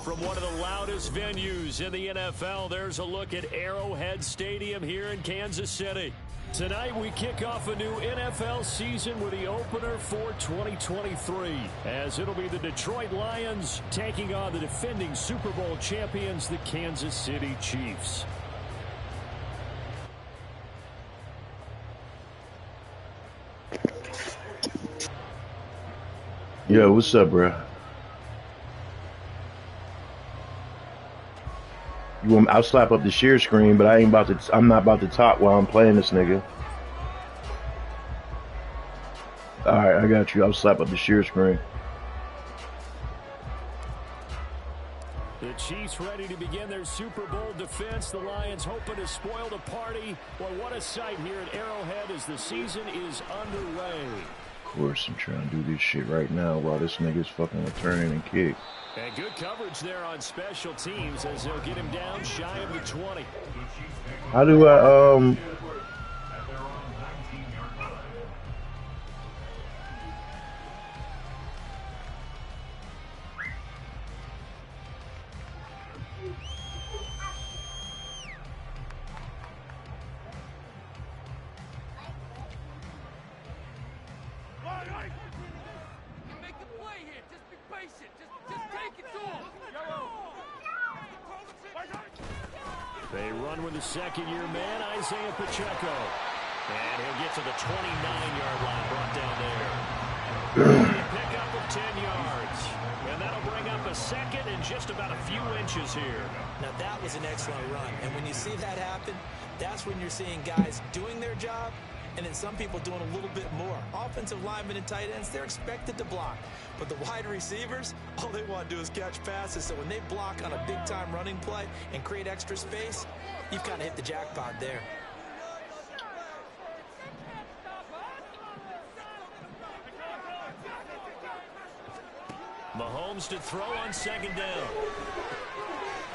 From one of the loudest venues in the NFL, there's a look at Arrowhead Stadium here in Kansas City. Tonight, we kick off a new NFL season with the opener for 2023, as it'll be the Detroit Lions taking on the defending Super Bowl champions, the Kansas City Chiefs. Yo, what's up, bro? I'll slap up the share screen, but I'm not about to talk while I'm playing this nigga. Alright, I got you. I'll slap up the share screen. The Chiefs ready to begin their Super Bowl defense. The Lions hoping to spoil the party. Well, what a sight here at Arrowhead as the season is underway. Of course, I'm trying to do this shit right now while this nigga's fucking returning and kick. And good coverage there on special teams as they'll get him down shy of the 20. How do I, They run with the second-year man, Isaiah Pacheco. And he'll get to the 29-yard line, brought down there. Pick up of 10 yards. And that'll bring up a second and just about a few inches here. Now, that was an excellent run. And when you see that happen, that's when you're seeing guys doing their job and then some people doing a little bit more. Offensive linemen and tight ends, they're expected to block. But the wide receivers, all they want to do is catch passes. So when they block on a big-time running play and create extra space, you've kind of hit the jackpot there. Mahomes to throw on second down.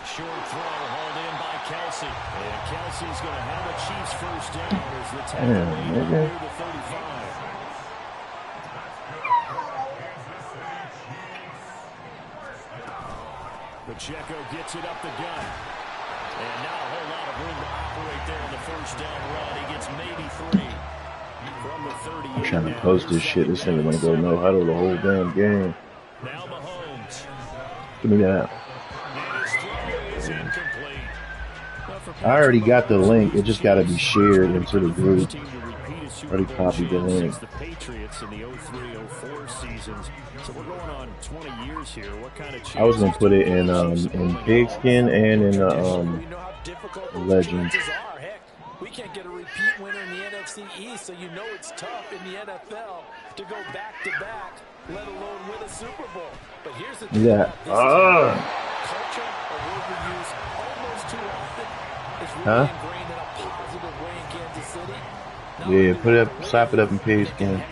Short throw hauled in by Kelsey. And Kelsey's going to have a Chiefs first down as the tackle made near the 35. Pacheco gets it up the gut. And not a whole lot of room to operate there on the first down run. He gets maybe 3 from the 30. I'm trying to post this shit. This nigga want to go no huddle the whole damn game. Now Mahomes. Give me that. I already got the link. It just got to be shared into the group. Already copied the link. The Patriots in the 03-04 seasons. So we're going on 20 years here. What kind of I was gonna put it in Pigskin and in Legends. We can't get a repeat winner in the NFC East, so you know it's tough in the NFL to go back-to-back, let alone win a Super Bowl. But here's the thing. Yeah. Culture, a word we use almost too often, is really ingrained in a positive way in Kansas City. Yeah, put it up, slap it up in Pigskin.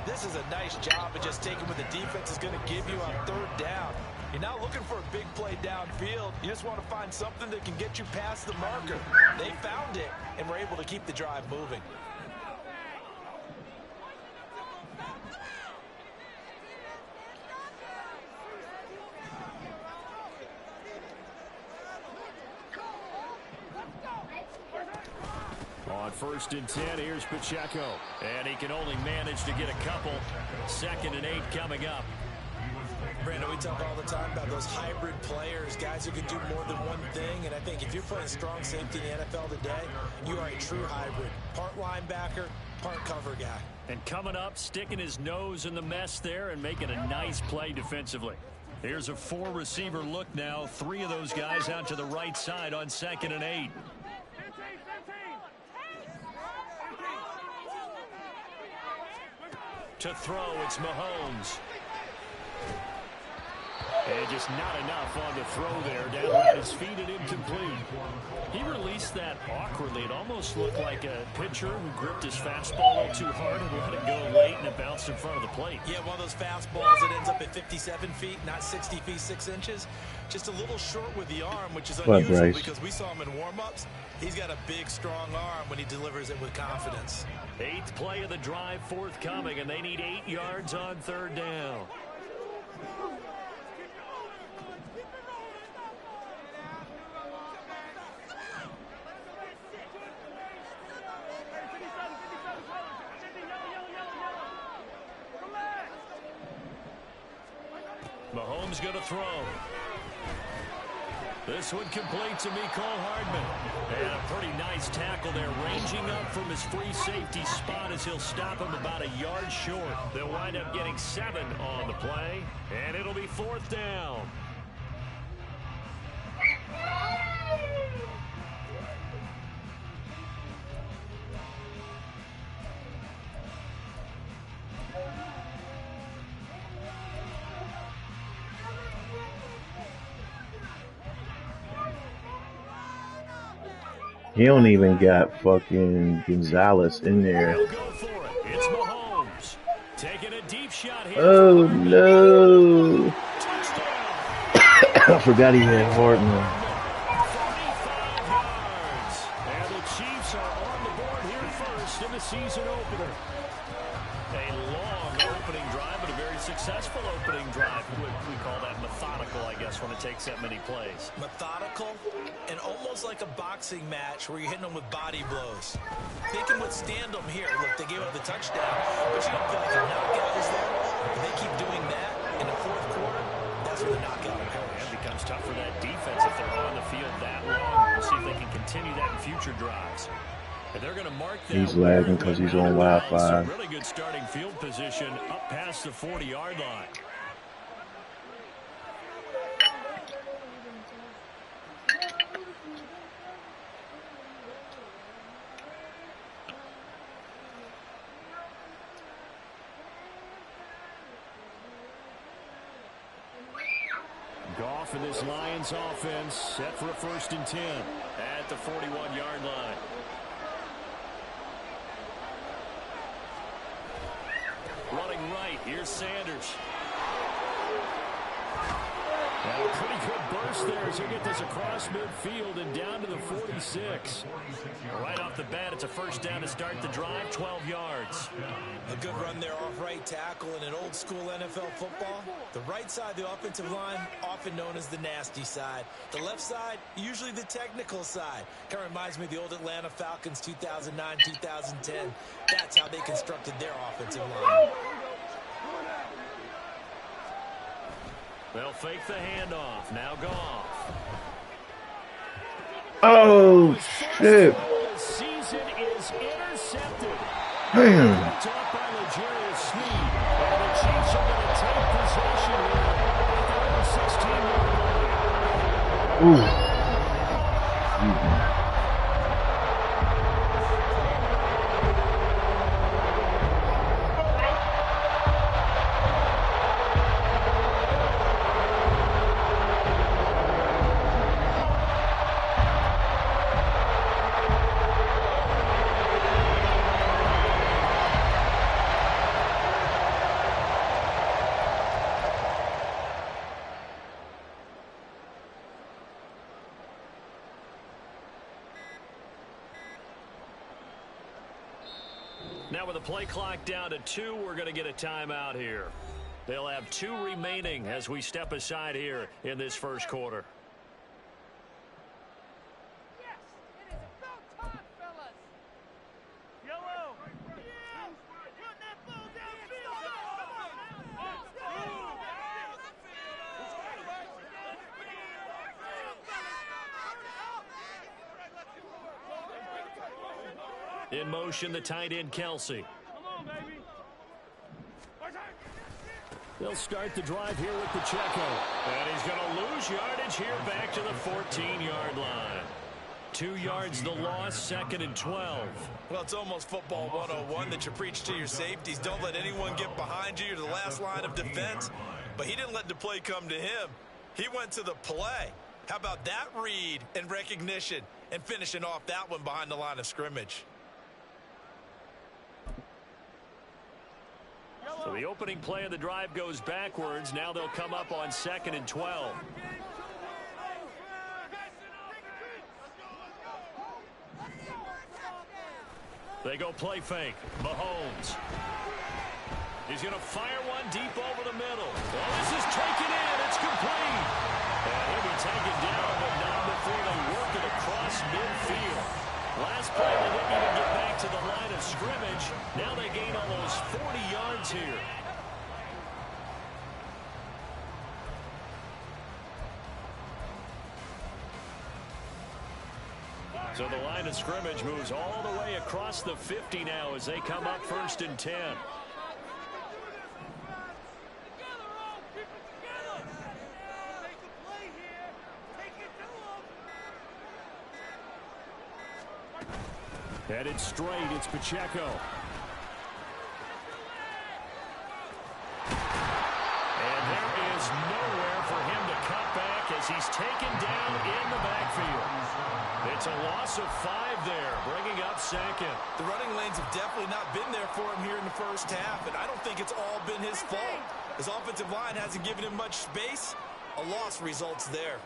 This is a nice job of just taking what the defense is going to give you on third down. You're not looking for a big play downfield. You just want to find something that can get you past the marker. They found it and were able to keep the drive moving. On 1st and 10, here's Pacheco. And he can only manage to get a couple. 2nd and 8 coming up. Brandon, we talk all the time about those hybrid players, guys who can do more than one thing. And I think if you're playing strong safety in the NFL today, you are a true hybrid. Part linebacker, part cover guy. And coming up, sticking his nose in the mess there and making a nice play defensively. Here's a 4-receiver look now. 3 of those guys out to the right side on 2nd and 8. To throw, it's Mahomes. And just not enough on the throw there. Down at his feet and incomplete. He released that awkwardly. It almost looked like a pitcher who gripped his fastball a little too hard and let it go late, and it bounced in front of the plate. Yeah, one of those fastballs that ends up at 57 feet, not 60 feet, 6 inches. Just a little short with the arm, which is unusual because we saw him in warm-ups. He's got a big, strong arm when he delivers it with confidence. 8th play of the drive forthcoming, and they need 8 yards on 3rd down. Mahomes going to throw. This one complete to Mecole Hardman. And a pretty nice tackle there, ranging up from his free safety spot as he'll stop him about a yard short. They'll wind up getting 7 on the play, and it'll be 4th down. He don't even got fucking Gonzalez in there. He'll go for it. It's Mahomes taking a deep shot here. Oh no! I forgot he had Hardman. 45 yards. And the Chiefs are on the board here first in the season opener. A long opening drive, but a very successful opening drive. We call that methodical, I guess, when it takes that many plays. Methodical and almost like a boxing match where you're hitting them with body blows. They can withstand them here. Look, they gave up the touchdown, but you don't feel like a knockout is there. They keep doing He's lagging because he's on Wi-Fi. Really good starting field position up past the 40-yard line. Goff and this Lions offense set for a 1st and 10 at the 41-yard line. Running right, here's Sanders. And a pretty good burst there as he gets this across midfield and down to the 46. Right off the bat, it's a 1st down to start the drive, 12 yards. A good run there off right tackle in an old school NFL football. The right side of the offensive line, often known as the nasty side. The left side, usually the technical side. Kind of reminds me of the old Atlanta Falcons 2009-2010. That's how they constructed their offensive line. They'll fake the handoff. Now Goff. Oh, shit. The season is intercepted. Damn. Picked up by L'Jarius Sneed. And the Chiefs are going to take possession here at the 16-yard line. Ooh. Now with the play clock down to 2, we're going to get a timeout here. They'll have 2 remaining as we step aside here in this 1st quarter. In motion, the tight end, Kelsey. They'll start the drive here with Pacheco. And he's going to lose yardage here back to the 14-yard line. 2 yards the loss, 2nd and 12. Well, it's almost football 101 that you preach to your safeties. Don't let anyone get behind you. You're the last line of defense. But he didn't let the play come to him. He went to the play. How about that read and recognition and finishing off that one behind the line of scrimmage? So the opening play of the drive goes backwards. Now they'll come up on 2nd and 12. They go play fake. Mahomes. He's going to fire one deep over the middle. Oh, this is taken in. It's complete. And he'll be taken down, but not before they work it across midfield. Last play, they didn't even get back to the line of scrimmage. Now they gain almost 40 yards here. So the line of scrimmage moves all the way across the 50 now as they come up 1st and 10. Headed straight, it's Pacheco. And there is nowhere for him to cut back as he's taken down in the backfield. It's a loss of 5 there, bringing up 2nd. The running lanes have definitely not been there for him here in the 1st half, and I don't think it's all been his fault. His offensive line hasn't given him much space. A loss results there.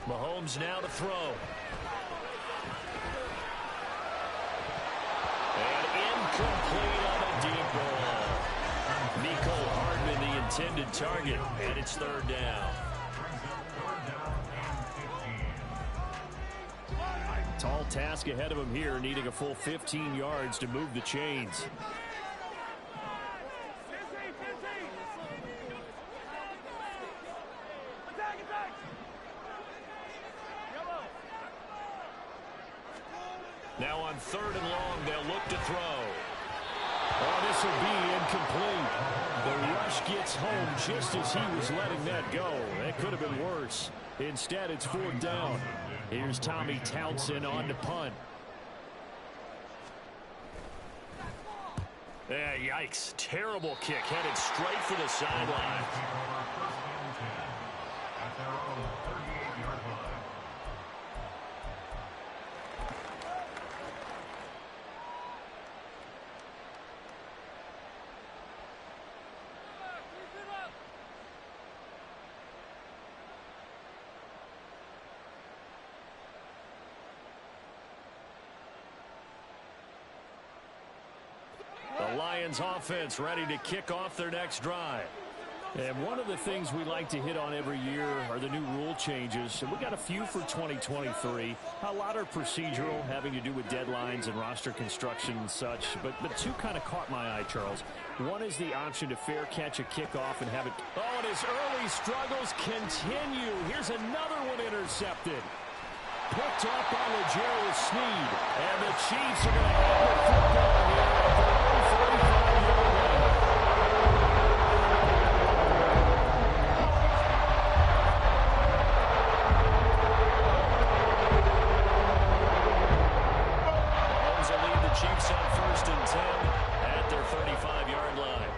Mahomes now to throw. And incomplete on a deep ball. Mecole Hardman, the intended target, and it's 3rd down. Tall task ahead of him here, needing a full 15 yards to move the chains. Now on 3rd and long, they'll look to throw. Oh, this will be incomplete. The rush gets home just as he was letting that go. That could have been worse. Instead, it's 4th down. Here's Tommy Townsend on to punt. Yeah, yikes. Terrible kick. Headed straight for the sideline. The Lions offense ready to kick off their next drive. And one of the things we like to hit on every year are the new rule changes. And we got a few for 2023. A lot are procedural, having to do with deadlines and roster construction and such. But two kind of caught my eye, Charles. One is the option to fair catch a kickoff and have it. Oh, and his early struggles continue. Here's another one intercepted. Picked up by L'Jarius Sneed. And the Chiefs are going to have the football here at their own 45-yard line. Mahomes will lead the Chiefs on 1st and 10 at their 35-yard line.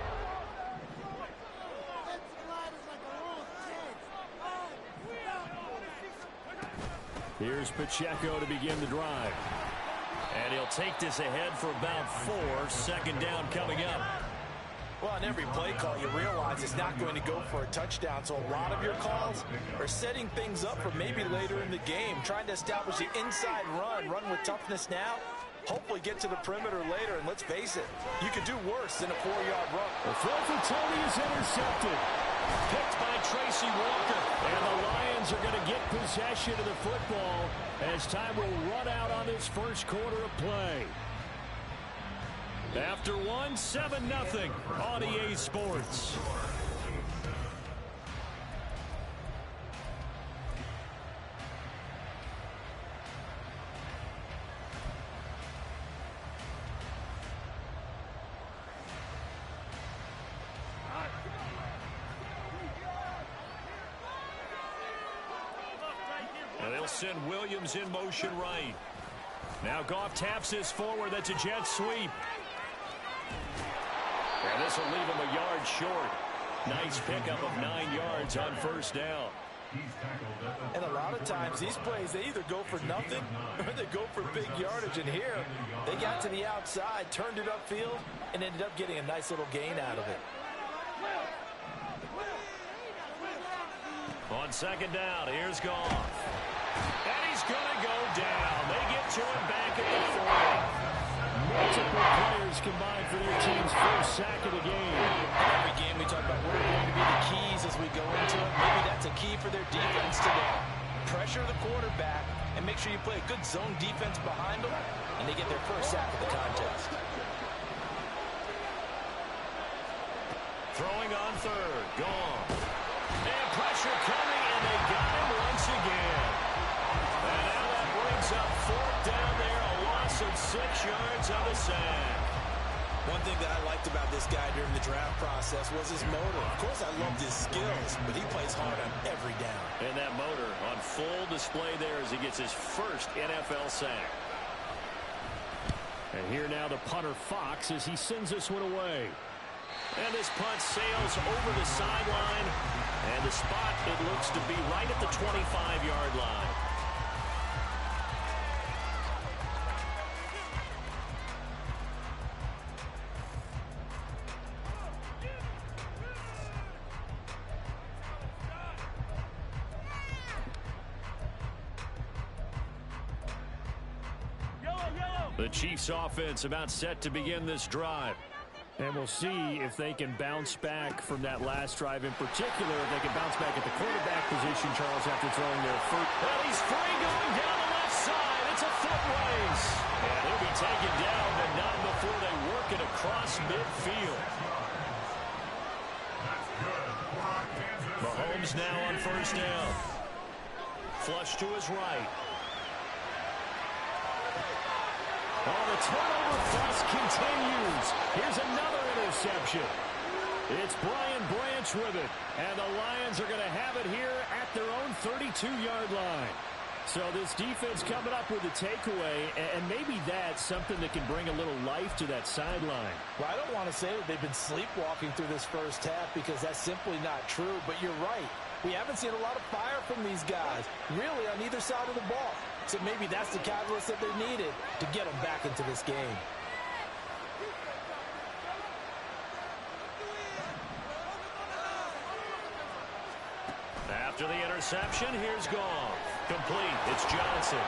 Here's Pacheco to begin the drive. And he'll take this ahead for about 4. 2nd down coming up. Well, on every play call, you realize it's not going to go for a touchdown. So a lot of your calls are setting things up for maybe later in the game, trying to establish the inside run with toughness now. Hopefully get to the perimeter later, and let's face it, you could do worse than a 4-yard run. The throw for Tony is intercepted. Picked by Tracy Walker. And the Lions are going to get possession of the football as time will run out on this first quarter of play. After 1, 7-0 on EA Sports. And they'll send Williams in motion right. Now Goff taps this forward. That's a jet sweep. And this will leave him a yard short. Nice pickup of 9 yards on 1st down. And a lot of times these plays, they either go for nothing or they go for big yardage. And here, they got to the outside, turned it upfield, and ended up getting a nice little gain out of it. On 2nd down, here's Goff. And he's going to go down. They get to him back at the 40. Multiple players combined for their team's first sack of the game. Every game we talk about what are going to be the keys as we go into it. Maybe that's a key for their defense today. Pressure the quarterback and make sure you play a good zone defense behind them, and they get their first sack of the contest. Throwing on 3rd. Gone. And pressure coming, and they got him once again. And now that brings up 4th down there. A loss of 6 yards on the sack. One thing that I liked about this guy during the draft process was his motor. Of course, I loved his skills, but he plays hard on every down. And that motor on full display there as he gets his first NFL sack. And here now the punter Fox as he sends this one away. And this punt sails over the sideline. And the spot, it looks to be right at the 25-yard line. The Chiefs offense about set to begin this drive. And we'll see if they can bounce back from that last drive in particular. If they can bounce back at the quarterback position, Charles, after throwing their first. And he's free going down the left side. It's a foot race. And he'll be taken down, but not before they work it across midfield. Mahomes now on 1st down. Flush to his right. turnover fest continues. Here's another interception. It's Brian Branch with it. And the Lions are going to have it here at their own 32-yard line. So this defense coming up with a takeaway, and maybe that's something that can bring a little life to that sideline. Well, I don't want to say that they've been sleepwalking through this first half because that's simply not true, but you're right. We haven't seen a lot of fire from these guys, really, on either side of the ball. So maybe that's the catalyst that they needed to get them back into this game. After the interception, here's Goff. Complete. It's Johnson.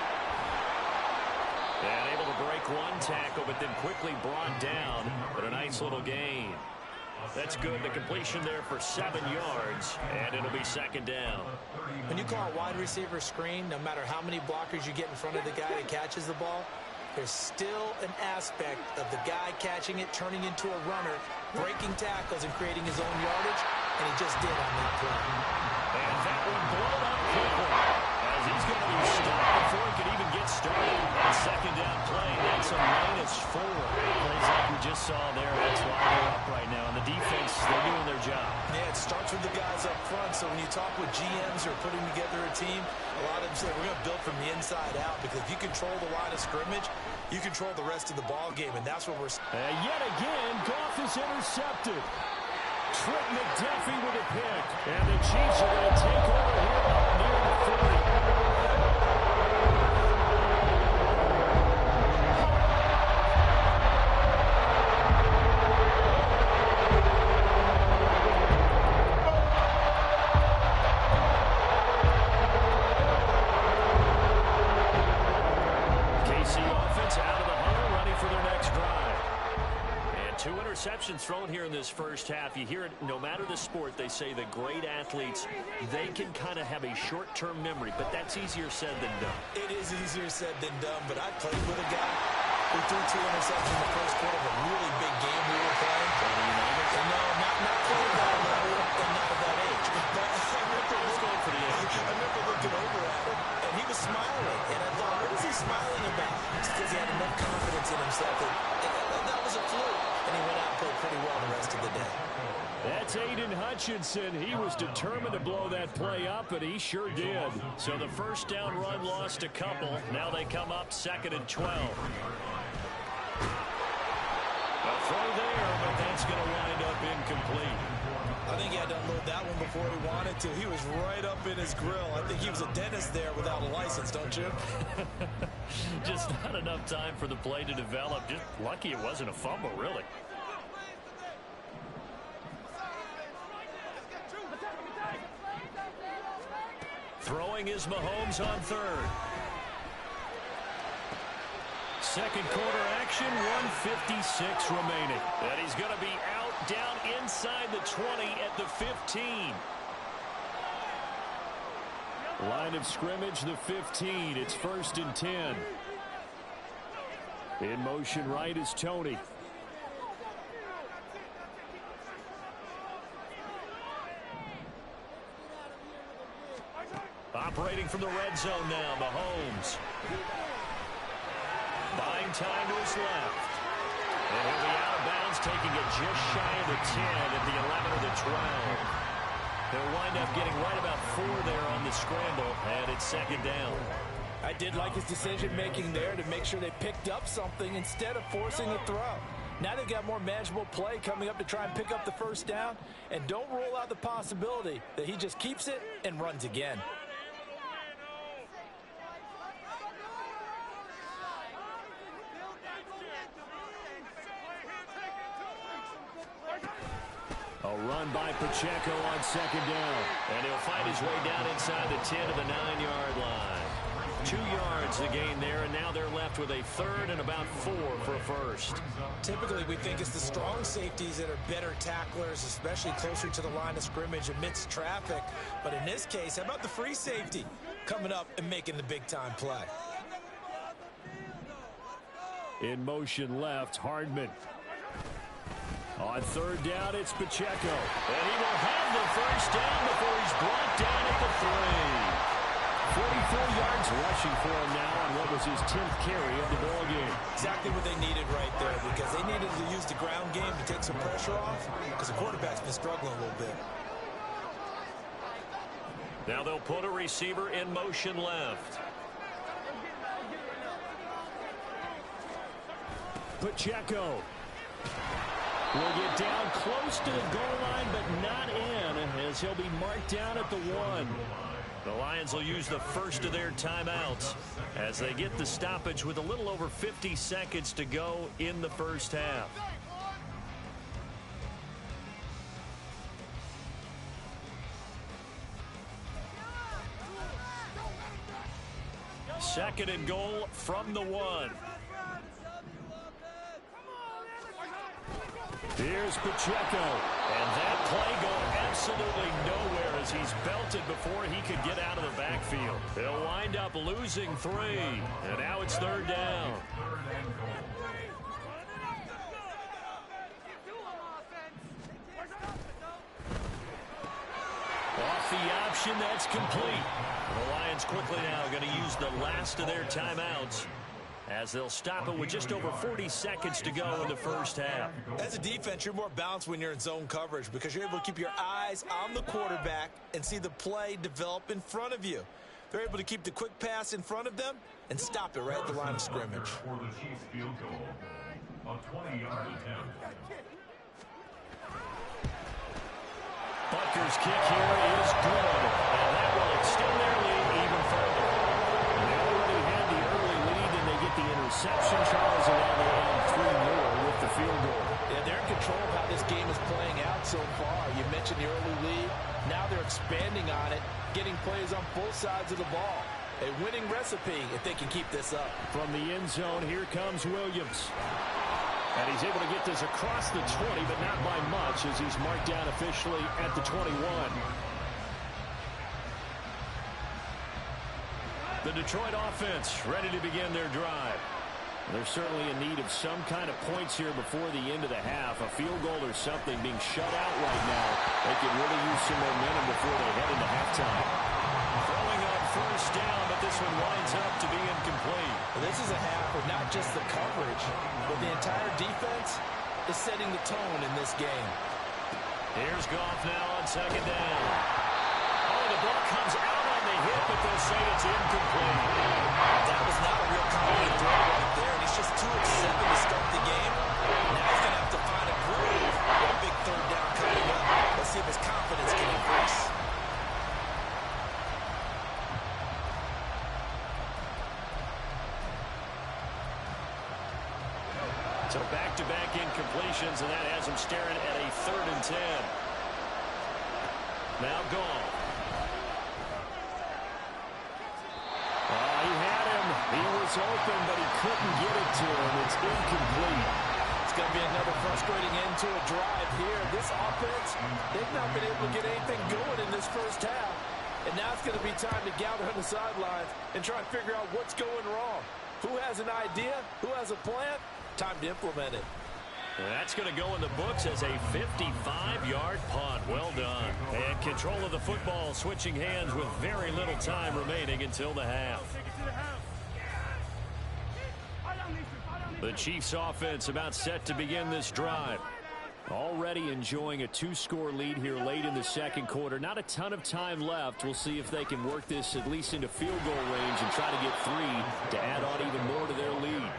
And able to break one tackle, but then quickly brought down. But a nice little gain. That's good. The completion there for 7 yards, and it'll be second down. When you call a wide receiver screen, no matter how many blockers you get in front of the guy that catches the ball, there's still an aspect of the guy catching it, turning into a runner, breaking tackles and creating his own yardage, and he just did on that play. And that one blown up quickly, as he's going to be stopped before he can even get started. That second down play, that's a -4. Plays like we just saw there. That's why they're up right now. And the defense, they're doing their job. Yeah, it starts with the guys up front. So when you talk with GMs who are putting together a team, a lot of them say we're going to build from the inside out, because if you control the line of scrimmage, you control the rest of the ball game, and that's what we're. Yet again, Goff is intercepted. Trent McDuffie with a pick. And the Chiefs are going to take over here near the 40. Thrown here in this first half. You hear it, no matter the sport, they say the great athletes, they can kind of have a short-term memory, but that's easier said than done. It is easier said than done, but I played with a guy who threw 2 interceptions in the first quarter of a really big game we were playing. And no, not playing that level and not at that age. But I remember looking over at him, and he was smiling, and I thought, what is he smiling about? It's because he had enough confidence in himself that was a fluke. And he went out and played pretty well the rest of the day. That's Aiden Hutchinson. He was determined to blow that play up, and he sure did. So the first down run lost a couple. Now they come up 2nd and 12. A throw there, but that's going to wind up incomplete. I think he had to unload that one before he wanted to. He was right up in his grill. I think he was a dentist there without a license, don't you? Just not enough time for the play to develop. Just lucky it wasn't a fumble, really. Throwing is Mahomes on 3rd. Second quarter action, 1:56 remaining. And he's going to be out down inside the 20 at the 15. Line of scrimmage, the 15. It's 1st and 10. In motion right is Tony. Operating from the red zone now, Mahomes. Buying time to his left. And he'll be out of bounds, taking it just shy of the 10 at the 11 or the 12. They'll wind up getting right about 4 there on the scramble, and it's 2nd down. I did like his decision-making there to make sure they picked up something instead of forcing a throw. Now they've got more manageable play coming up to try and pick up the first down, and don't rule out the possibility that he just keeps it and runs again. A run by Pacheco on 2nd down. And he'll find his way down inside the 10 to the 9-yard line. 2 yards the gain there, and now they're left with a 3rd and about 4 for a first. Typically, we think it's the strong safeties that are better tacklers, especially closer to the line of scrimmage amidst traffic. But in this case, how about the free safety coming up and making the big-time play? In motion left, Hardman. On 3rd down, it's Pacheco. And he will have the first down before he's brought down at the 3. 44 yards rushing for him now on what was his 10th carry of the ball game. Exactly what they needed right there, because they needed to use the ground game to take some pressure off, because the quarterback's been struggling a little bit. Now they'll put a receiver in motion left. Pacheco will get down close to the goal line, but not in, as he'll be marked down at the 1. The Lions will use the first of their timeouts as they get the stoppage with a little over 50 seconds to go in the first half. Second and goal from the 1. Here's Pacheco, and that play going absolutely nowhere as he's belted before he could get out of the backfield. They'll wind up losing 3, and now it's third down. Off the option, that's complete. The Lions quickly now going to use the last of their timeouts, as they'll stop it with just over 40 seconds to go in the first half. As a defense, you're more balanced when you're in zone coverage because you're able to keep your eyes on the quarterback and see the play develop in front of you. They're able to keep the quick pass in front of them and stop it right at the line of scrimmage. For the Chiefs field goal, a 20-yard attempt. Butker's kick here is good, and that will extend their lead even further. They already had the early lead, and they get the interception, Charles, and now they have 3 more with the field goal. Yeah, they're in control of how this game is playing out so far. You mentioned the early lead. Now they're expanding on it, getting plays on both sides of the ball. A winning recipe if they can keep this up. From the end zone, here comes Williams. And he's able to get this across the 20, but not by much, as he's marked down officially at the 21. The Detroit offense ready to begin their drive. They're certainly in need of some kind of points here before the end of the half. A field goal or something being shut out right now. They could really use some momentum before they head into halftime. Throwing on first down, but this one winds up to be incomplete. Well, this is a half where not just the coverage, but the entire defense is setting the tone in this game. Here's Goff now on second down. Oh, the ball comes out on the hit, but they'll say it's incomplete. That was not a real confident throw right there, and he's just 2 of 7 to start the game. Now he's going to have to find a groove for a big third down coming up. Let's see if his confidence can increase. So back-to-back incompletions, and that has him staring at a 3rd and 10. Now Goff. He had him. He was open, but he couldn't get it to him. It's incomplete. It's going to be another frustrating end to a drive here. This offense, they've not been able to get anything going in this first half. And now it's going to be time to gather on the sidelines and try and figure out what's going wrong. Who has an idea? Who has a plan? Time to implement it. And that's going to go in the books as a 55-yard punt. Well done. And control of the football switching hands with very little time remaining until the half. The Chiefs offense about set to begin this drive. Already enjoying a 2-score lead here late in the second quarter. Not a ton of time left. We'll see if they can work this at least into field goal range and try to get 3 to add on even more to their lead.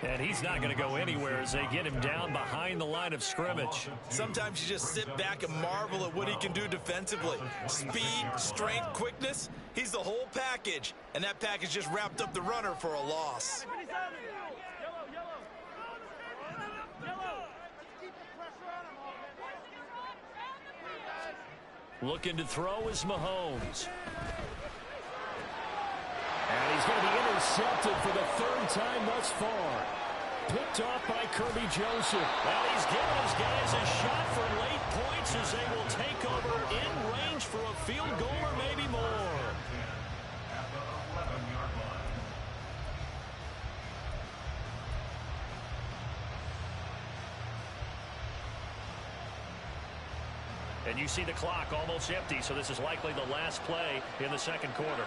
And he's not going to go anywhere as they get him down behind the line of scrimmage. Sometimes you just sit back and marvel at what he can do defensively. Speed, strength, quickness, he's the whole package. And that package just wrapped up the runner for a loss. Looking to throw is Mahomes. And he's going to be intercepted for the 3rd time thus far. Picked off by Kirby Joseph. Well, he's giving his guys a shot for late points as they will take over in range for a field goal or maybe more. And you see the clock almost empty, so this is likely the last play in the second quarter.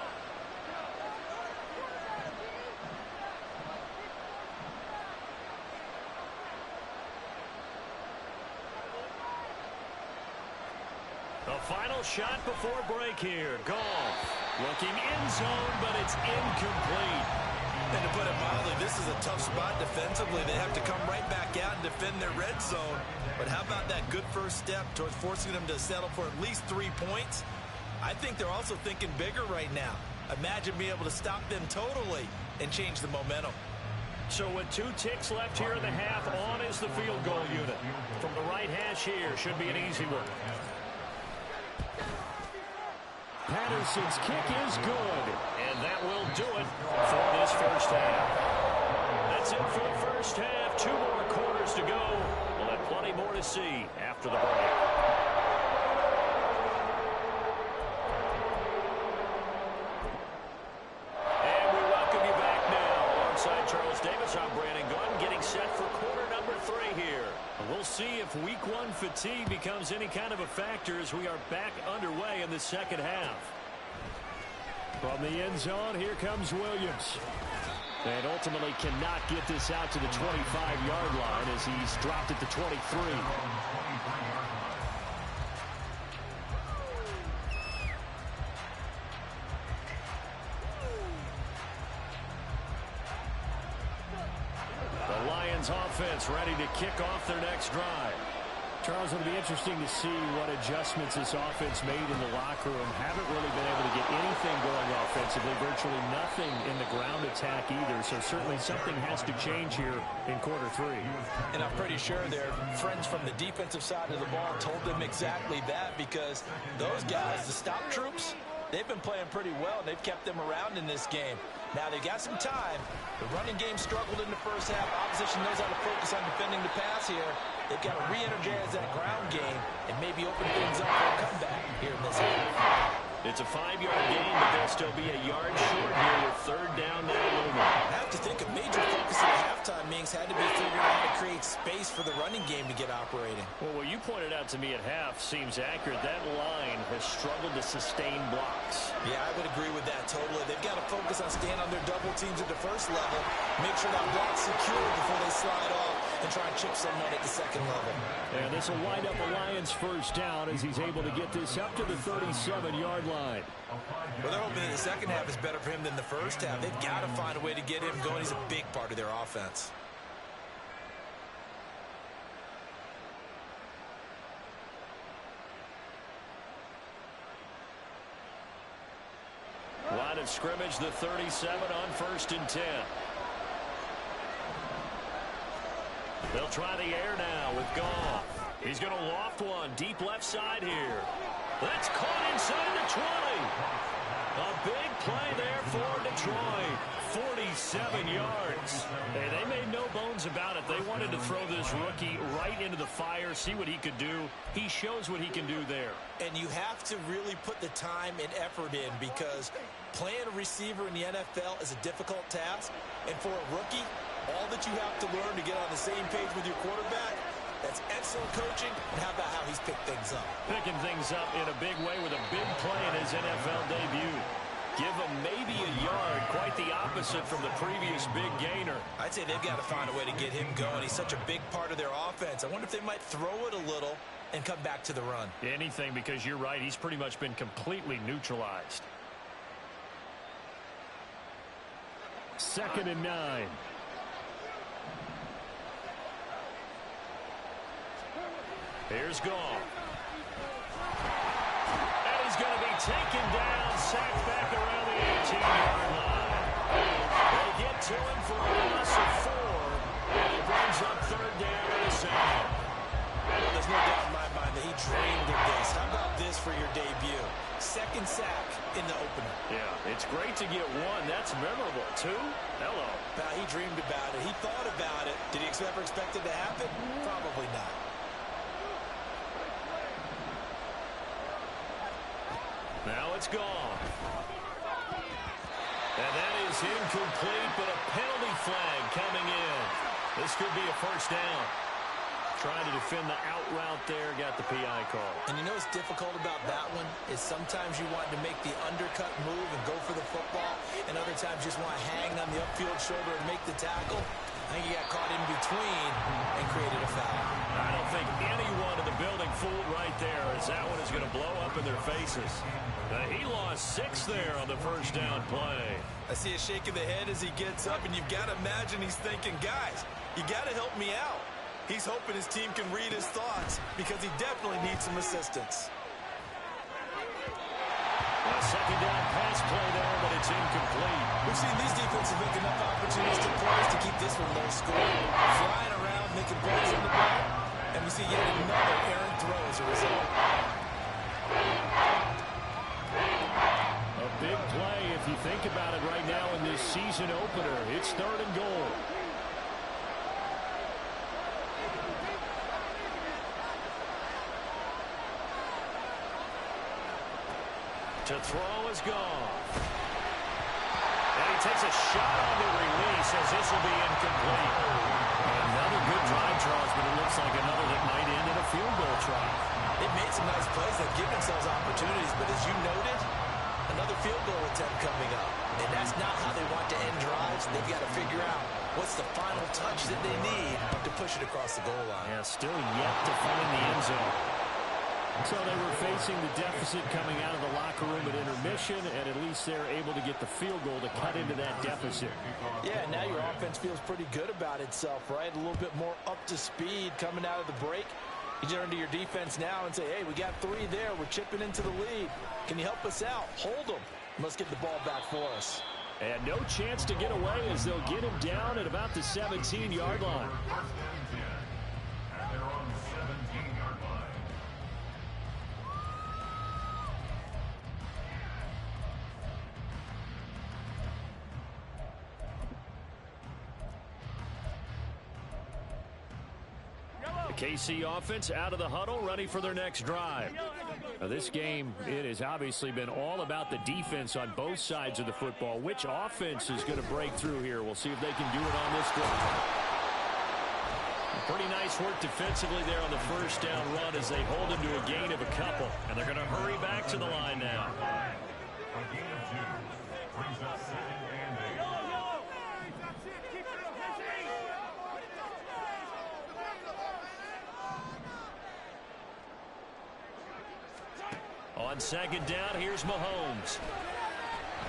A final shot before break here. Goff looking in zone, but it's incomplete. And to put it mildly, this is a tough spot defensively. They have to come right back out and defend their red zone. But how about that good first step towards forcing them to settle for at least 3 points? I think they're also thinking bigger right now. Imagine being able to stop them totally and change the momentum. So with 2 ticks left here in the half, on is the field goal unit. From the right hash here, should be an easy one. Patterson's kick is good, and that will do it for this first half. That's it for the first half. 2 more quarters to go. We'll have plenty more to see after the break. And we welcome you back now. Alongside Charles Davis, I'm Brandon Gunn, getting set for quarter number 3 here. We'll see if week 1 fatigue becomes any kind of a factor as we are back underway in the second half. From the end zone, here comes Williams. And ultimately cannot get this out to the 25-yard line as he's dropped at the 23. The Lions offense ready to kick off their next drive. Charles, it'll be interesting to see what adjustments this offense made in the locker room. Haven't really been able to get anything going offensively. Virtually nothing in the ground attack either. So certainly something has to change here in quarter 3. And I'm pretty sure their friends from the defensive side of the ball told them exactly that, because those guys, the stop troops, they've been playing pretty well. They've kept them around in this game. Now they've got some time. The running game struggled in the first half. Opposition knows how to focus on defending the pass here. They've got to re-energize that ground game and maybe open things up for a comeback here in this half. It's a 5-yard gain, but they'll still be a yard short here with 3rd down now looming. I have to think a major focus at halftime means had to be figuring out how to create space for the running game to get operating. Well, what you pointed out to me at half seems accurate. That line has struggled to sustain blocks. Yeah, I would agree with that totally. They've got to focus on staying on their double teams at the first level, make sure that block's secure before they slide off and try and chip someone at the second level. And this will wind up a Lions first down as he's able to get this up to the 37-yard line. Well, they're hoping that the second half is better for him than the first half. They've got to find a way to get him going. He's a big part of their offense. Line of scrimmage, the 37 on 1st and 10. They'll try the air now with Goff. He's going to loft one deep left side here. That's caught inside the 20. A big play there for Detroit. 47 yards. Hey, they made no bones about it. They wanted to throw this rookie right into the fire, see what he could do. He shows what he can do there. And you have to really put the time and effort in, because playing a receiver in the NFL is a difficult task. And for a rookie, all that you have to learn to get on the same page with your quarterback, that's excellent coaching. And how about how he's picked things up? Picking things up in a big way with a big play in his NFL debut. Give him maybe a yard, quite the opposite from the previous big gainer. I'd say they've got to find a way to get him going. He's such a big part of their offense. I wonder if they might throw it a little and come back to the run. Anything, because you're right, he's pretty much been completely neutralized. 2nd and 9. Here's Goff. And he's going to be taken down, sacked back around the 18-yard line. They get to him for a loss of 4, and he brings up 3rd down and a sack. Well, there's no doubt in my mind that he dreamed of this. How about this for your debut? 2nd sack in the opener. Yeah, it's great to get 1. That's memorable. 2? Hello. Now, he dreamed about it. He thought about it. Did he ever expect it to happen? Probably not. Now it's gone. And that is incomplete, but a penalty flag coming in. This could be a first down. Trying to defend the out route there, got the PI call. And you know what's difficult about that one is sometimes you want to make the undercut move and go for the football, and other times you just want to hang on the upfield shoulder and make the tackle. I think he got caught in between and created a foul. I don't think anyone in the building fooled right there as as that one is going to blow up in their faces. He lost 6 there on the first down play. I see a shake of the head as he gets up, and you've got to imagine he's thinking, guys, you got to help me out. He's hoping his team can read his thoughts because he definitely needs some assistance. A second down pass play there, but it's incomplete. We've seen these defenses make enough opportunistic plays to keep this one low scoring. Flying around, making plays on the ball, and we see yet another errant throw as a result. A big play if you think about it right now in this season opener. It's 3rd and goal. To throw is gone. And he takes a shot on the release as this will be incomplete. Another good drive, Charles, but it looks like another that might end in a field goal try. They've made some nice plays that give themselves opportunities, but as you noted, another field goal attempt coming up. And that's not how they want to end drives. They've got to figure out what's the final touch that they need to push it across the goal line. Yeah, still yet to find the end zone. So they were facing the deficit coming out of the locker room at intermission, and at least they're able to get the field goal to cut into that deficit. Yeah, now your offense feels pretty good about itself, right? A little bit more up to speed coming out of the break. You turn to your defense now and say, hey, we got 3 there. We're chipping into the lead. Can you help us out? Hold them. Let's get the ball back for us. And no chance to get away as they'll get him down at about the 17-yard line. And they're on the 17-yard line. The KC offense out of the huddle, ready for their next drive. Now, this game, it has obviously been all about the defense on both sides of the football. Which offense is going to break through here? We'll see if they can do it on this drive. Pretty nice work defensively there on the first down run as they hold him to a gain of a couple. And they're going to hurry back to the line now. A gain of 2 brings up 2nd and 8. On second down, here's Mahomes.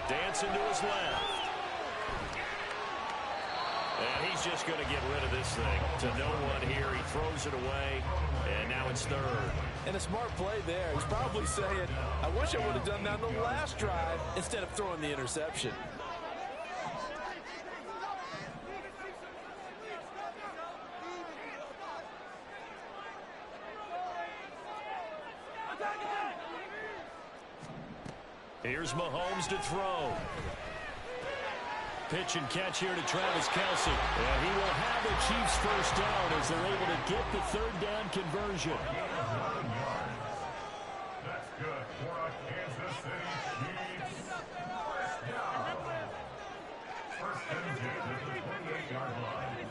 Dancing to his left. And he's just going to get rid of this thing to no one here. He throws it away, and now it's 3rd. And a smart play there. He's probably saying, I wish I would have done that in the last drive instead of throwing the interception. Here's Mahomes to throw. Pitch and catch here to Travis Kelce. And he will have the Chiefs first down as they're able to get the 3rd down conversion. That's good for a Kansas City Chiefs first down. First and 10 at the 28-yard line.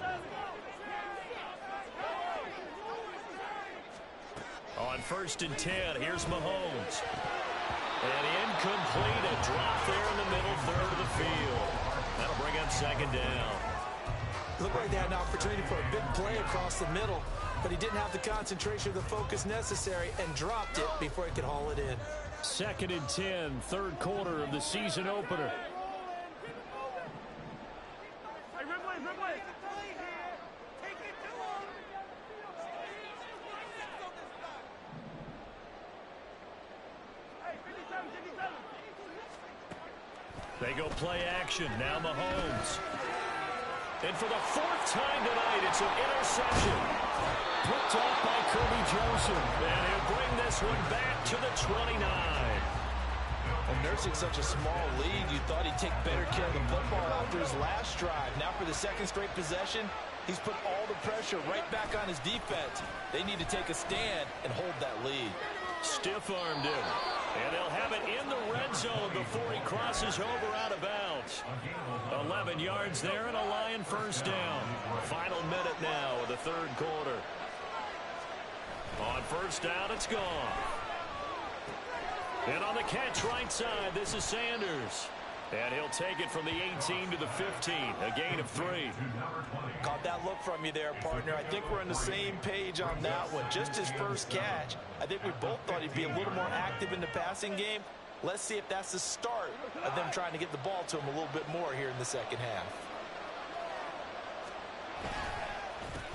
On 1st and 10, here's Mahomes. And incomplete, a drop there in the middle 3rd of the field. That'll bring up 2nd down. Looked like they had an opportunity for a big play across the middle, but he didn't have the concentration or the focus necessary and dropped it before he could haul it in. 2nd and 10, 3rd quarter of the season opener. They go play action. Now Mahomes. And for the 4th time tonight, it's an interception. Picked off by Kirby Joseph. And he'll bring this one back to the 29. And nursing such a small lead, you thought he'd take better care of the football after his last drive. Now for the 2nd straight possession, he's put all the pressure right back on his defense. They need to take a stand and hold that lead. Stiff-armed him. And they'll have it in the red zone before he crosses over out of bounds. 11 yards there and a Lion first down. Final minute now of the 3rd quarter. On first down, it's gone. And on the catch right side, this is Sanders. And he'll take it from the 18 to the 15, a gain of 3. Caught that look from you there, partner. I think we're on the same page on that one. Just his first catch, I think we both thought he'd be a little more active in the passing game. Let's see if that's the start of them trying to get the ball to him a little bit more here in the second half.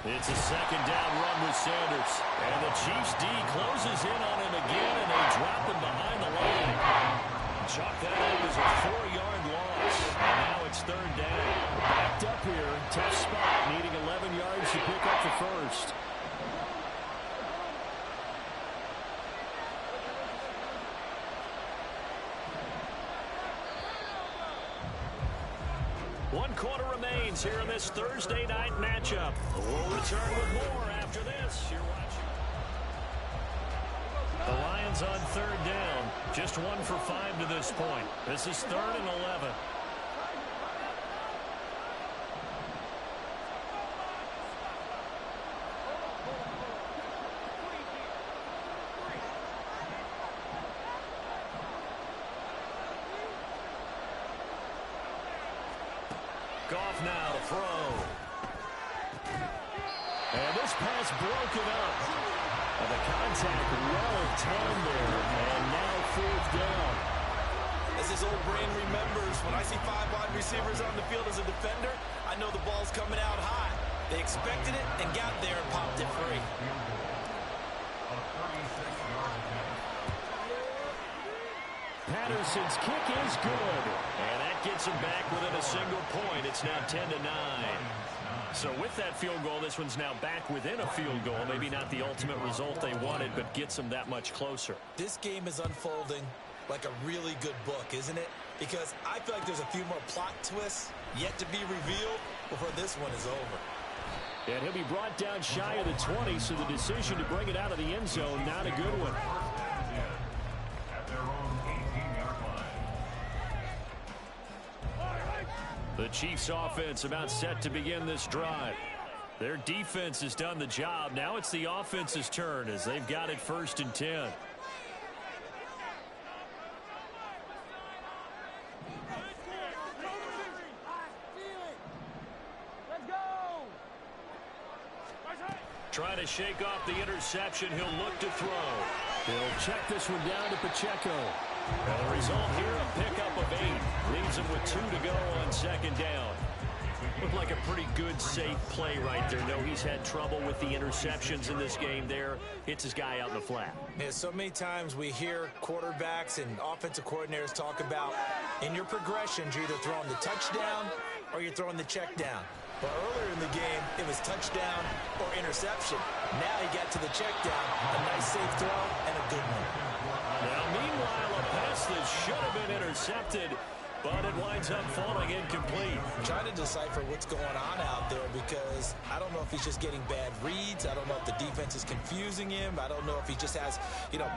It's a second down run with Sanders. And the Chiefs D closes in on him again, and they drop him behind the line. Chalk that up as a 4-yard loss. And now it's third down. Backed up here. Tough spot. Needing 11 yards to pick up the first. One quarter remains here in this Thursday night matchup. We'll return with more after this. You're watching. The Lions on third down. Just 1 for 5 to this point. This is 3rd and 11. Goff now to throw. And this pass broken up. And the contact well timed there. And now 4th down. As his old brain remembers, when I see 5 wide receivers on the field as a defender, I know the ball's coming out high. They expected it and got there and popped it free. Patterson's kick is good. And that gets him back within a single point. It's now 10-9. So with that field goal, this one's now back within a field goal. Maybe not the ultimate result they wanted, but gets them that much closer. This game is unfolding like a really good book, isn't it? Because I feel like there's a few more plot twists yet to be revealed before this one is over. And he'll be brought down shy of the 20, so the decision to bring it out of the end zone, not a good one. The Chiefs offense about set to begin this drive. Their defense has done the job. Now it's the offense's turn as they've got it 1st and 10. Trying to shake off the interception. He'll look to throw. He'll check this one down to Pacheco. And the result here, a pickup of 8. Leaves him with 2 to go on 2nd down. Looked like a pretty good, safe play right there. No, he's had trouble with the interceptions in this game there. Hits his guy out in the flat. Yeah, so many times we hear quarterbacks and offensive coordinators talk about in your progressions, you're either throwing the touchdown or you're throwing the check down. But earlier in the game, it was touchdown or interception. Now he got to the check down, a nice safe throw, and a good one. Now, meanwhile, a pass that should have been intercepted, but it winds up falling incomplete. I'm trying to decipher what's going on out there because I don't know if he's just getting bad reads. I don't know if the defense is confusing him. I don't know if he just has,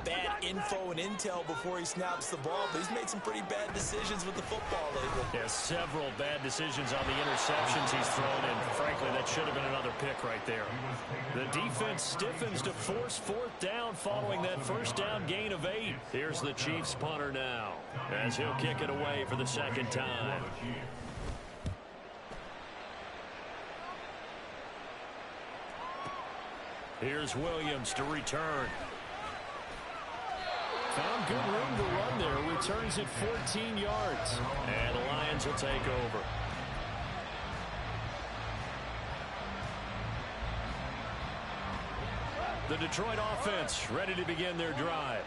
bad info and intel before he snaps the ball. But he's made some pretty bad decisions with the football lately. Yeah, several bad decisions on the interceptions he's thrown, and frankly, that should have been another pick right there. The defense stiffens to force 4th down following that 1st down gain of 8. Here's the Chiefs punter now as he'll kick it away for the 2nd time. Here's Williams to return. Found good room to run there. Returns it 14 yards. And the Lions will take over. The Detroit offense ready to begin their drive.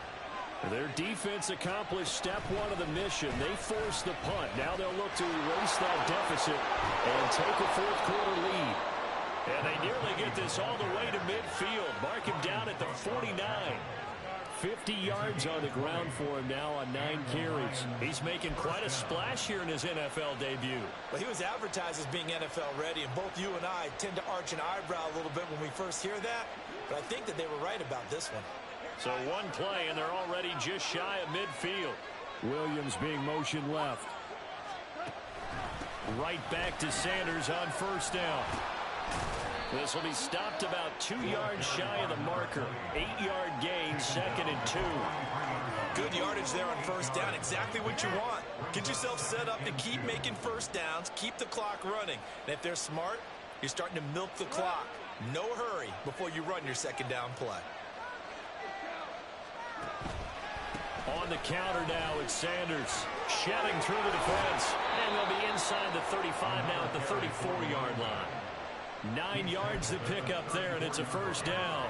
Their defense accomplished step 1 of the mission. They forced the punt. Now they'll look to erase that deficit and take a 4th quarter lead. And they nearly get this all the way to midfield. Mark him down at the 49. 50 yards on the ground for him now on 9 carries. He's making quite a splash here in his NFL debut. Well, he was advertised as being NFL ready, and both you and I tend to arch an eyebrow a little bit when we first hear that. But I think that they were right about this one. So 1 play, and they're already just shy of midfield. Williams being motion left. Right back to Sanders on 1st down. This will be stopped about 2 yards shy of the marker. 8-yard gain, 2nd and 2. Good yardage there on first down. Exactly what you want. Get yourself set up to keep making first downs, keep the clock running. And if they're smart, you're starting to milk the clock. No hurry before you run your second down play. On the counter now, it's Sanders shedding through the defense. And they'll be inside the 35 now at the 34-yard line. 9 yards to pick up there, and it's a first down.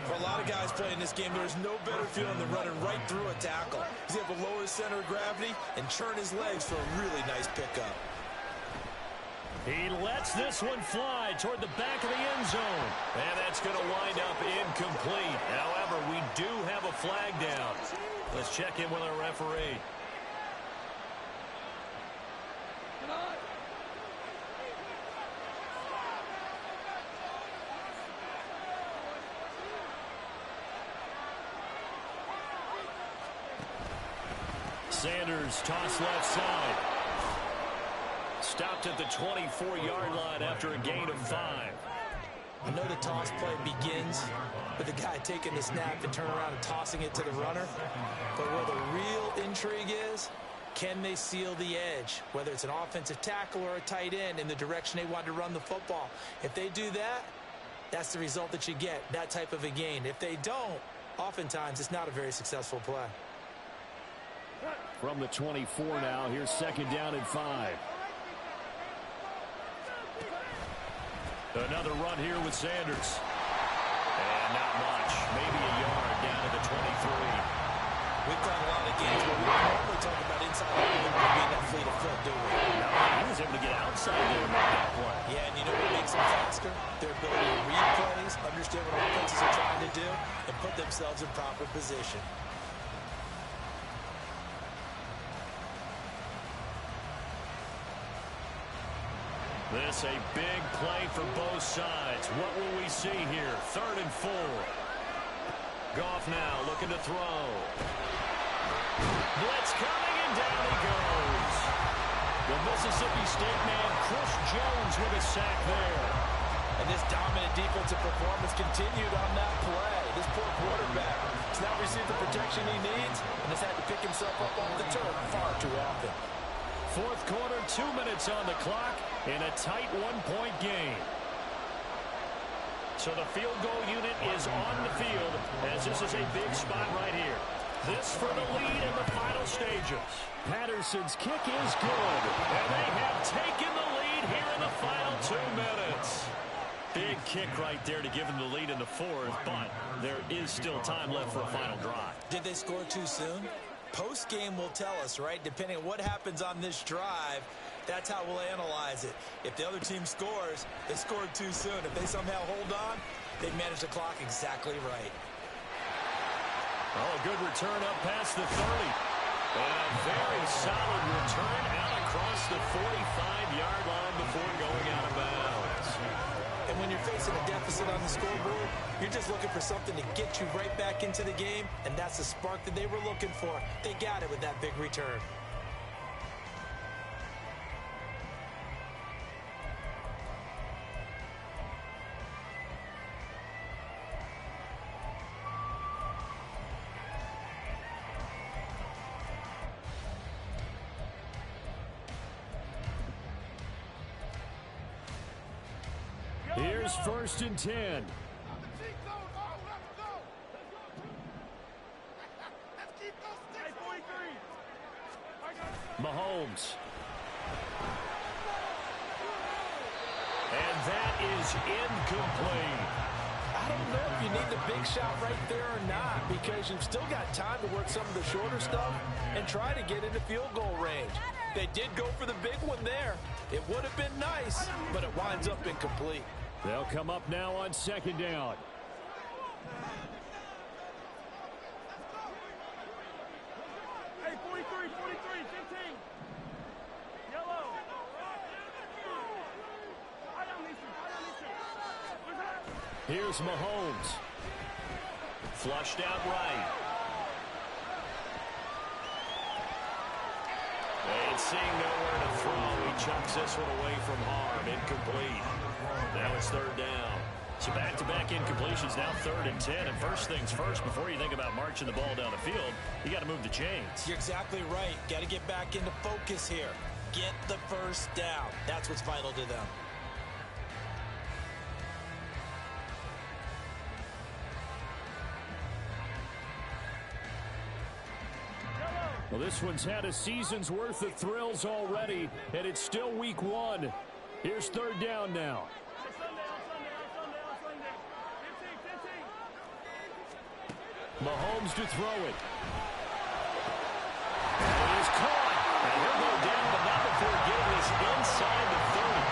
For a lot of guys playing this game, there's no better feeling than running right through a tackle. He's able to lower his center of gravity and churn his legs for a really nice pickup. He lets this one fly toward the back of the end zone. And that's going to wind up incomplete. However, we do have a flag down. Let's check in with our referee. Sanders toss left side. Stopped at the 24-yard line after a gain of 5. I know the toss play begins with the guy taking the snap and turn around and tossing it to the runner. But where the real intrigue is, can they seal the edge? Whether it's an offensive tackle or a tight end in the direction they want to run the football. If they do that, that's the result that you get, that type of a gain. If they don't, oftentimes it's not a very successful play. From the 24 now, here's second down and 5. Another run here with Sanders. And not much. Maybe a yard down to the 23. We've got a lot of games, but we don't normally talk about inside linebacker being that fleet of foot, do we? No, he was able to get outside there and make that play. Yeah, and you know what makes them faster? Their ability to read plays, understand what offenses are trying to do, and put themselves in proper position. This a big play for both sides. What will we see here? 3rd and 4. Goff now looking to throw. Blitz coming, and down he goes. The Mississippi State man, Chris Jones, with a sack there. And this dominant defensive performance continued on that play. This poor quarterback has now received the protection he needs and has had to pick himself up off the turf far too often. 4th quarter, 2 minutes on the clock in a tight 1-point game. So the field goal unit is on the field as this is a big spot right here. This for the lead in the final stages. Patterson's kick is good, and they have taken the lead here in the final 2 minutes. Big kick right there to give them the lead in the 4th, but there is still time left for a final drive. Did they score too soon? Post-game will tell us, right? Depending on what happens on this drive, that's how we'll analyze it. If the other team scores, they scored too soon. If they somehow hold on, they manage the clock exactly right. Oh, a good return up past the 30. And a very solid return out across the 45-yard line before going out of bounds. And when you're facing a deficit on the scoreboard, you're just looking for something to get you right back into the game, and that's the spark that they were looking for. They got it with that big return. Here's 1st and 10. Mahomes. And that is incomplete. I don't know if you need the big shot right there or not, because you've still got time to work some of the shorter stuff and try to get into field goal range. They did go for the big one there. It would have been nice, but it winds up incomplete. They'll come up now on 2nd down. Hey, 43, 15. Yellow. Here's Mahomes. Flushed out right. And seeing nowhere to throw, he chucks this one away from harm. Incomplete. Now it's 3rd down. So back-to-back incompletions, now 3rd and 10. And first things first, before you think about marching the ball down the field, you got to move the chains. You're exactly right. Got to get back into focus here. Get the first down. That's what's vital to them. Well, this one's had a season's worth of thrills already, and it's still week 1. Here's 3rd down now. Mahomes to throw it. It is caught. And he'll go down, but not before getting this inside the 30.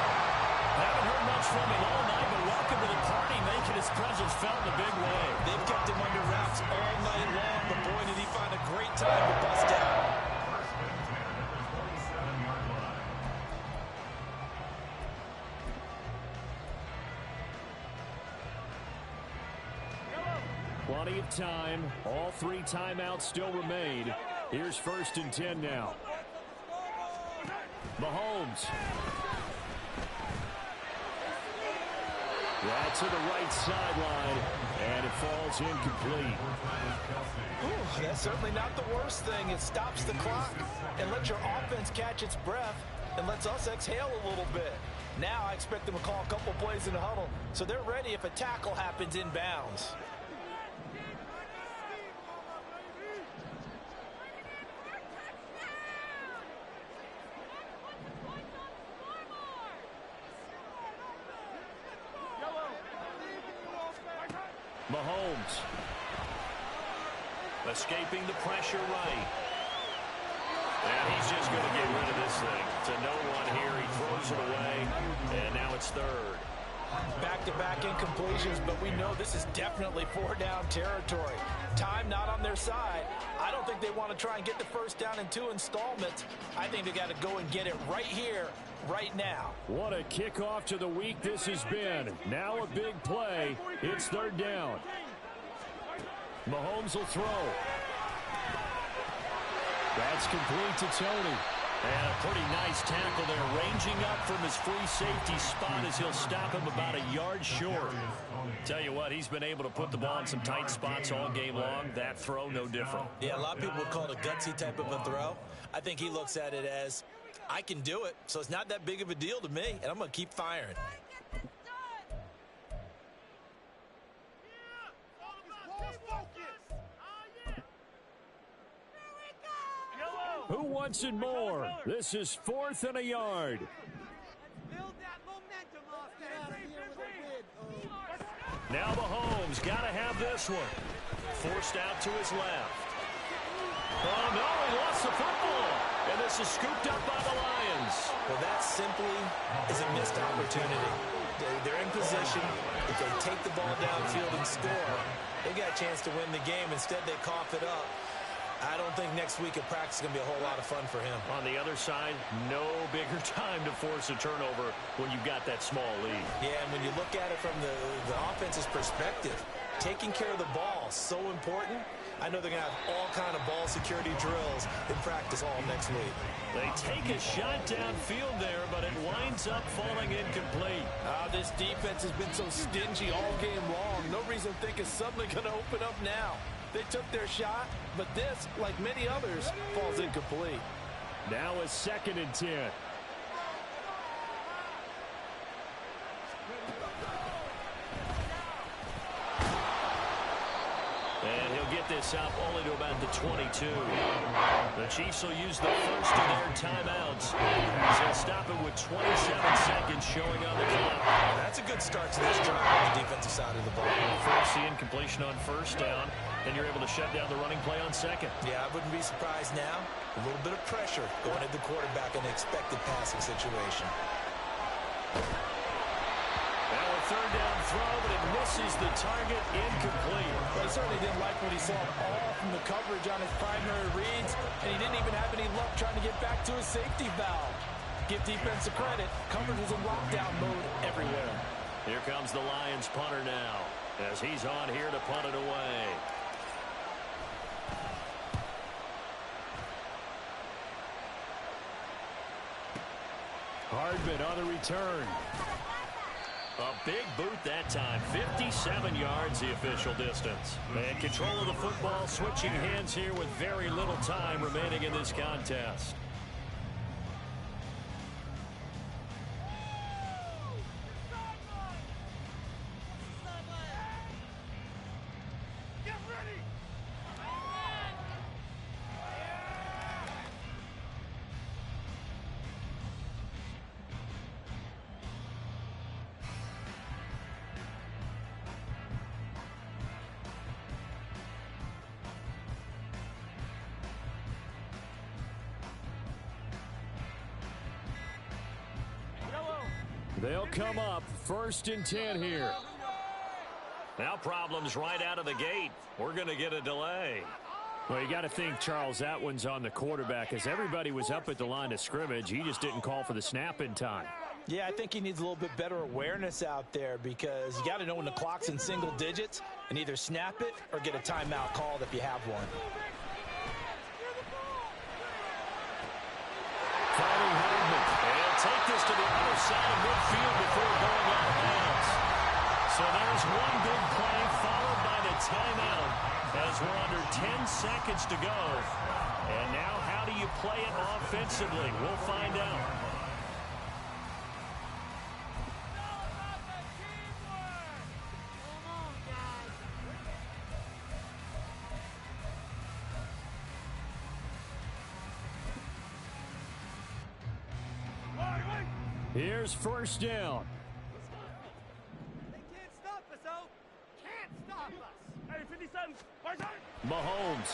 Haven't heard much from him all night, but welcome to the party, making his presence felt in a big way. They've kept him under wraps all night long, but boy, did he find a great time to bust out. Plenty of time. All 3 timeouts still remain. Here's 1st and 10 now. Mahomes. Right to the right sideline, and it falls incomplete. Ooh, that's certainly not the worst thing. It stops the clock and lets your offense catch its breath and lets us exhale a little bit. Now I expect them to call a couple plays in the huddle, so they're ready if a tackle happens inbounds. Mahomes. Escaping the pressure right. And he's just going to get rid of this thing. To no one here. He throws it away. And now it's 3rd. Back-to-back incompletions, but we know this is definitely 4-down territory. Time not on their side. I don't think they want to try and get the first down in 2 installments. I think they got to go and get it right here, right now. What a kickoff to the week this has been. Now a big play. It's 3rd down. Mahomes will throw. That's complete to Tony. And a pretty nice tackle there, ranging up from his free safety spot as he'll stop him about a yard short. Tell you what, he's been able to put the ball in some tight spots all game long. That throw, no different. Yeah, a lot of people would call it a gutsy type of a throw. I think he looks at it as, I can do it, so it's not that big of a deal to me, and I'm going to keep firing. Who wants it more? This is 4th and a yard. Now Mahomes got to have this one. Forced out to his left. Oh, no, he lost the football. And this is scooped up by the Lions. Well, that simply is a missed opportunity. They're in position. If they take the ball downfield and score, they got a chance to win the game. Instead, they cough it up. I don't think next week at practice is going to be a whole lot of fun for him. On the other side, no bigger time to force a turnover when you've got that small lead. Yeah, and when you look at it from the offense's perspective, taking care of the ball is so important. I know they're going to have all kind of ball security drills in practice all next week. They take a shot downfield there, but it winds up falling incomplete. This defense has been so stingy all game long. No reason to think it's suddenly going to open up now. They took their shot, but this, like many others, falls incomplete. Now a 2nd and 10. And he'll get this up only to about the 22. The Chiefs will use the first of their timeouts. They'll stop it with 27 seconds showing on the clock. That's a good start to this drive on the defensive side of the ball. Force the incompletion on 1st down, and you're able to shut down the running play on 2nd. Yeah, I wouldn't be surprised now. A little bit of pressure going at the quarterback in an expected passing situation. Now a 3rd down throw, but it misses the target, incomplete. Well, he certainly didn't like what he saw all from the coverage on his primary reads, and he didn't even have any luck trying to get back to his safety valve. Give defense the credit. Coverage was in lockdown mode everywhere. Here comes the Lions punter now, as he's on here to punt it away. Hardman on the return. A big boot that time. 57 yards the official distance. And control of the football, switching hands here with very little time remaining in this contest. They'll come up 1st and 10 here. Now problems right out of the gate. We're going to get a delay. Well, you got to think, Charles, that one's on the quarterback, as everybody was up at the line of scrimmage. He just didn't call for the snap in time. Yeah, I think he needs a little bit better awareness out there, because you got to know when the clock's in single digits and either snap it or get a timeout called if you have one. Fighting Hardman. And take this to the other side of midfield before going out of bounds. So there's one big play followed by the timeout as we're under 10 seconds to go. And now how do you play it offensively? We'll find out. Here's 1st down. They can't stop us, oh! Can't stop us! Hey, 57, right side! Mahomes.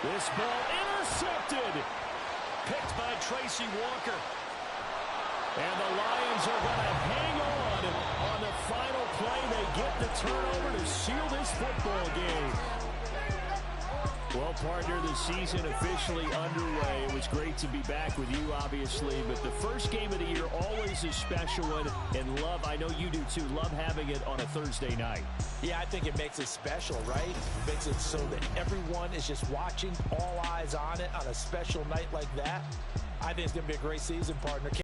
This ball intercepted. Picked by Tracy Walker. And the Lions are going to hang on the final play. They get the turnover to seal this football game. Well, partner, the season officially underway. It was great to be back with you, obviously, but the first game of the year always a special one. And love, I know you do too, love having it on a Thursday night. Yeah, I think it makes it special, right? It makes it so that everyone is just watching, all eyes on it on a special night like that. I think it's going to be a great season, partner.